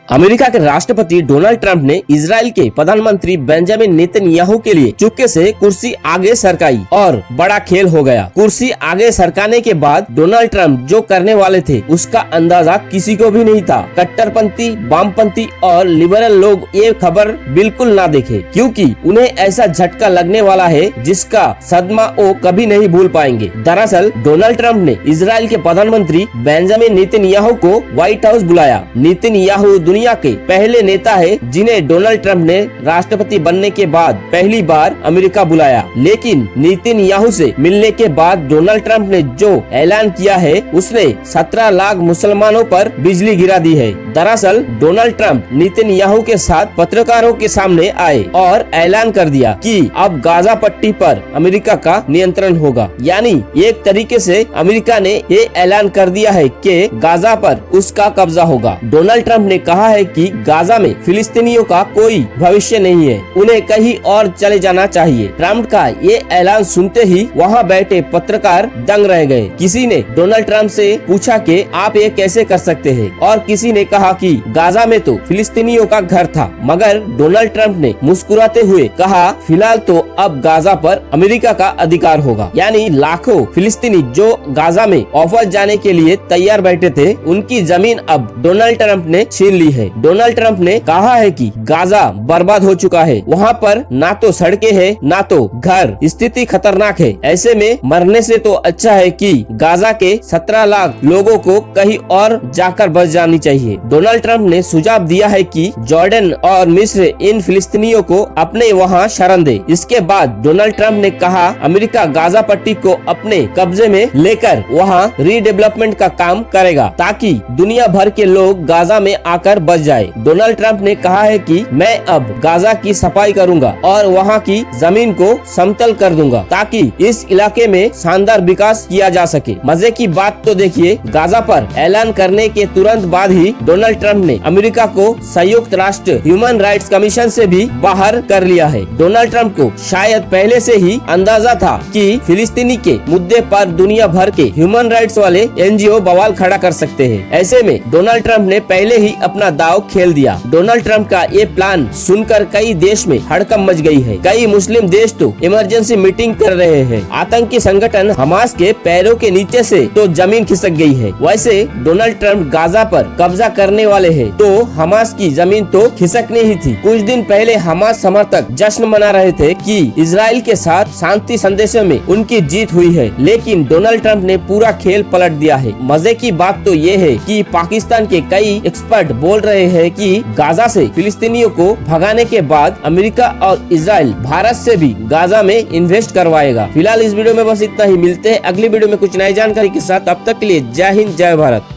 America के राष्ट्रपति Donald Trump ने इजराइल के प्रधानमंत्री बेंजामिन नेतन्याहू के लिए चुपके से कुर्सी आगे सरकाई और बड़ा खेल हो गया। कुर्सी आगे सरकाने के बाद डोनाल्ड ट्रंप जो करने वाले थे उसका अंदाजा किसी को भी नहीं था। कट्टरपंथी, वामपंथी और लिबरल लोग ये खबर बिल्कुल ना देखे, क्योंकि उन्हें ऐसा झटका लगने वाला है जिसका सदमा वो कभी नहीं भूल पाएंगे। दरअसल डोनाल्ड ट्रंप ने इजराइल के प्रधानमंत्री बेंजामिन नेतन्याहू को व्हाइट हाउस बुलाया। नेतन्याहू दुनिया के पहले नेता है जिन्हें डोनाल्ड ट्रंप ने राष्ट्रपति बनने के बाद पहली बार अमेरिका बुलाया। लेकिन नेतन्याहू से मिलने के बाद डोनाल्ड ट्रंप ने जो ऐलान किया है उसने 17 लाख मुसलमानों पर बिजली गिरा दी है। दरअसल डोनाल्ड ट्रंप नेतन्याहू के साथ पत्रकारों के सामने आए और ऐलान कर दिया कि अब गाजा पट्टी पर अमेरिका का नियंत्रण होगा। यानी एक तरीके से अमेरिका ने ये ऐलान कर दिया है कि गाजा पर उसका कब्जा होगा। डोनाल्ड ट्रंप ने कहा है कि गाजा में फिलिस्तीनियों का कोई भविष्य नहीं है, उन्हें कहीं और चले जाना चाहिए। ट्रंप का ये ऐलान सुनते ही वहाँ बैठे पत्रकार दंग रह गए। किसी ने डोनाल्ड ट्रंप से पूछा कि आप ये कैसे कर सकते हैं, और किसी ने कहा कि गाजा में तो फिलिस्तीनियों का घर था। मगर डोनाल्ड ट्रंप ने मुस्कुराते हुए कहा, फिलहाल तो अब गाजा पर अमेरिका का अधिकार होगा। यानी लाखों फिलिस्तीनी जो गाजा में वापस जाने के लिए तैयार बैठे थे, उनकी जमीन अब डोनाल्ड ट्रंप ने छीन ली है। डोनाल्ड ट्रंप ने कहा है कि गाजा बर्बाद हो चुका है, वहाँ पर ना तो सड़कें हैं ना तो घर, स्थिति खतरनाक है। ऐसे में मरने से तो अच्छा है कि गाजा के 17 लाख लोगों को कहीं और जाकर बच जानी चाहिए। डोनाल्ड ट्रंप ने सुझाव दिया है कि जॉर्डन और मिस्र इन फिलिस्तीनियों को अपने वहाँ शरण दे। इसके बाद डोनाल्ड ट्रंप ने कहा अमेरिका गाजा पट्टी को अपने कब्जे में लेकर वहाँ रीडेवलपमेंट का काम करेगा ताकि दुनिया भर के लोग गाजा में आकर बच जाए। डोनाल्ड ट्रंप ने कहा है कि मैं अब गाजा की सफाई करूंगा और वहां की जमीन को समतल कर दूंगा ताकि इस इलाके में शानदार विकास किया जा सके। मजे की बात तो देखिए, गाजा पर ऐलान करने के तुरंत बाद ही डोनाल्ड ट्रंप ने अमेरिका को संयुक्त राष्ट्र ह्यूमन राइट्स कमीशन से भी बाहर कर लिया है। डोनाल्ड ट्रंप को शायद पहले से ही अंदाजा था कि फिलिस्तीनी के मुद्दे पर दुनिया भर के ह्यूमन राइट्स वाले NGO बवाल खड़ा कर सकते हैं। ऐसे में डोनाल्ड ट्रंप ने पहले ही अपना दाव खेल दिया। डोनाल्ड ट्रंप का ये प्लान सुनकर कई देश में हड़कंप मच गई है। कई मुस्लिम देश तो इमरजेंसी मीटिंग कर रहे हैं। आतंकी संगठन हमास के पैरों के नीचे से तो जमीन खिसक गई है। वैसे डोनाल्ड ट्रंप गाजा पर कब्जा करने वाले हैं, तो हमास की जमीन तो खिसकनी ही थी। कुछ दिन पहले हमास समर्थक जश्न मना रहे थे कि इजराइल के साथ शांति संदेशों में उनकी जीत हुई है, लेकिन डोनाल्ड ट्रंप ने पूरा खेल पलट दिया है। मजे की बात तो ये है कि पाकिस्तान के कई एक्सपर्ट बोल रहे हैं कि गाजा से फिलिस्तीनियों को भगाने के बाद अमेरिका और इजराइल भारत से भी गाजा में इन्वेस्ट करवाएगा। फिलहाल इस वीडियो में बस इतना ही। मिलते हैं अगली वीडियो में कुछ नई जानकारी के साथ। अब तक के लिए जय हिंद, जय भारत।